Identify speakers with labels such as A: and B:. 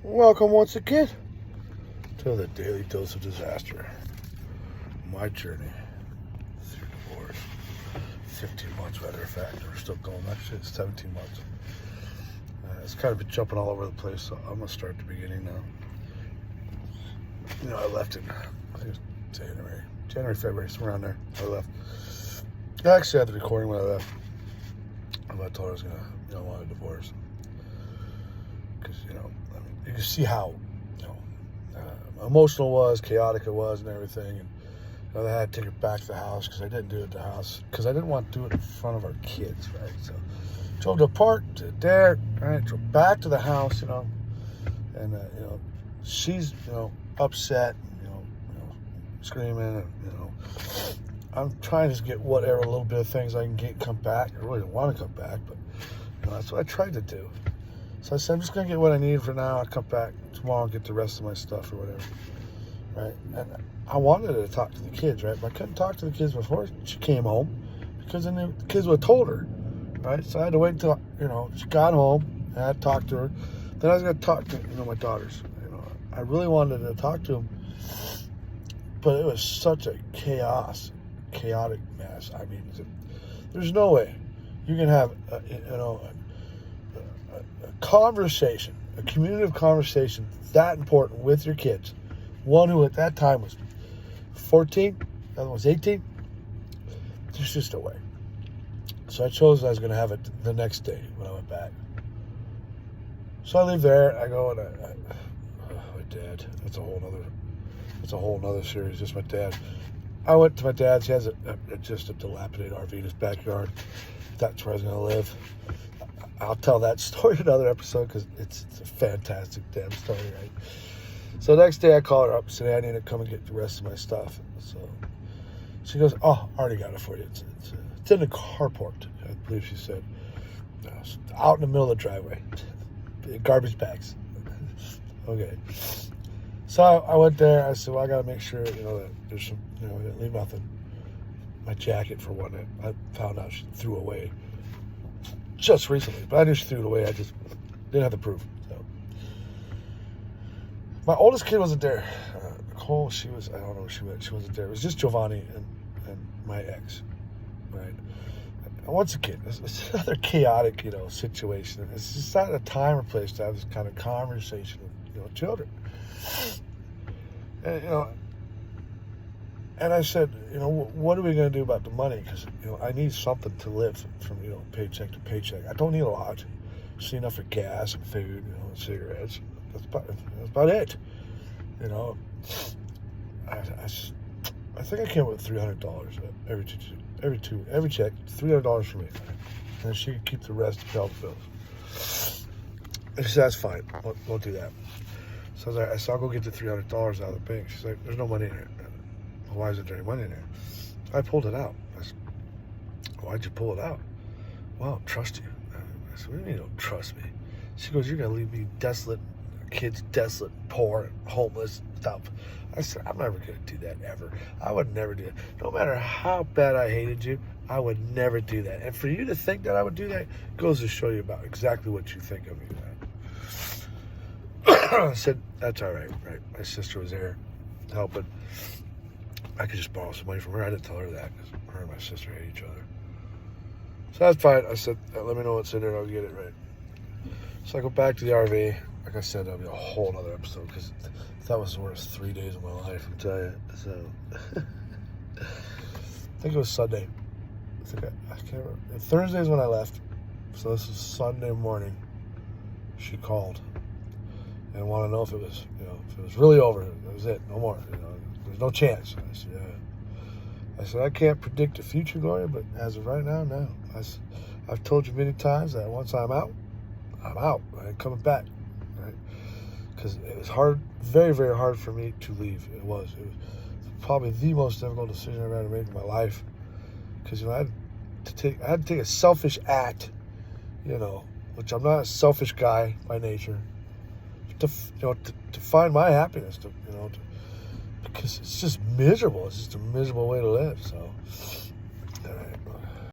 A: Welcome once again to the Daily Dose of Disaster. My journey through divorce. 15 months, matter of fact. We're still going. Actually, it's 17 months. It's kind of been jumping all over the place, so I'm going to start at the beginning now. I left in, I think it was January, February, somewhere around there. I left. I actually had the recording when I left. I told her I was going to, want a divorce. Because, you can see how, emotional it was, chaotic it was, and everything. And I had to take her back to the house because I didn't do it at the house because I didn't want to do it in front of our kids, right? So drove to the park, to there, right? Drove back to the house, and she's upset, screaming, and I'm trying to get whatever little bit of things I can get, come back. I really don't want to come back, but that's what I tried to do. So I said, I'm just going to get what I need for now. I'll come back tomorrow and get the rest of my stuff or whatever, right? And I wanted her to talk to the kids, right? But I couldn't talk to the kids before she came home because then the kids would have told her, right? So I had to wait until, she got home and I had to talk to her. Then I was going to talk to, my daughters. I really wanted to talk to them, but it was such a chaotic mess. I mean, there's no way you can have, a conversation, a community conversation that important with your kids. One who at that time was 14, the other was 18. There's just no way. So I chose I was going to have it the next day when I went back. So I leave there. I go and my dad. That's a whole nother series. Just my dad. I went to my dad's. He has just a dilapidated RV in his backyard. That's where I was going to live. I'll tell that story in another episode because it's a fantastic damn story, right? So the next day I call her up and say, I need to come and get the rest of my stuff. So she goes, oh, I already got it for you. It's in the carport, I believe she said. Out in the middle of the driveway. Garbage bags. Okay. So I went there. I said, well, I got to make sure, that there's some, didn't leave nothing. My jacket, for one, I found out she threw away just recently, but I knew she threw it away. I just didn't have the proof. So. My oldest kid wasn't there. Nicole, I don't know where she went. She wasn't there. It was just Giovanni and my ex, right? And once again, it's another chaotic, situation. It's just not a time or place to have this kind of conversation with, children. And, and I said, what are we going to do about the money? Because, I need something to live from, paycheck to paycheck. I don't need a lot. Just need enough for gas and food, and cigarettes. That's about it. I think I came up with $300 every check, $300 for me. And she could keep the rest to pay all the bills. And she said, that's fine. We'll do that. So I said, I'll go get the $300 out of the bank. She's like, there's no money in there. Why isn't there any money in there? I pulled it out. I said, why'd you pull it out? Well, I don't trust you. I said, what do you mean you don't trust me? She goes, you're going to leave me desolate, kids desolate, poor, homeless, stuff. I said, I'm never going to do that ever. I would never do it. No matter how bad I hated you, I would never do that. And for you to think that I would do that goes to show you about exactly what you think of me. Right? I said, that's all right, right? My sister was there helping. I could just borrow some money from her. I didn't tell her that because her and my sister hate each other. So that's fine. I said, let me know what's in there and I'll get it right. So I go back to the RV. Like I said, that'll be a whole other episode because that was the worst 3 days of my life, I'll tell you. So I think it was Sunday. I can't remember. Thursday is when I left. So this is Sunday morning. She called and wanted to know if it was, if it was really over. That was it. No more. There's no chance. I said, yeah. I said, I can't predict the future, Gloria, but as of right now, no. I've told you many times that once I'm out. I ain't coming back, right? Because it was hard, very, very hard for me to leave. It was probably the most difficult decision I've ever made in my life. Because, I had to take a selfish act, which I'm not a selfish guy by nature, to find my happiness, because it's just miserable. It's just a miserable way to live. So,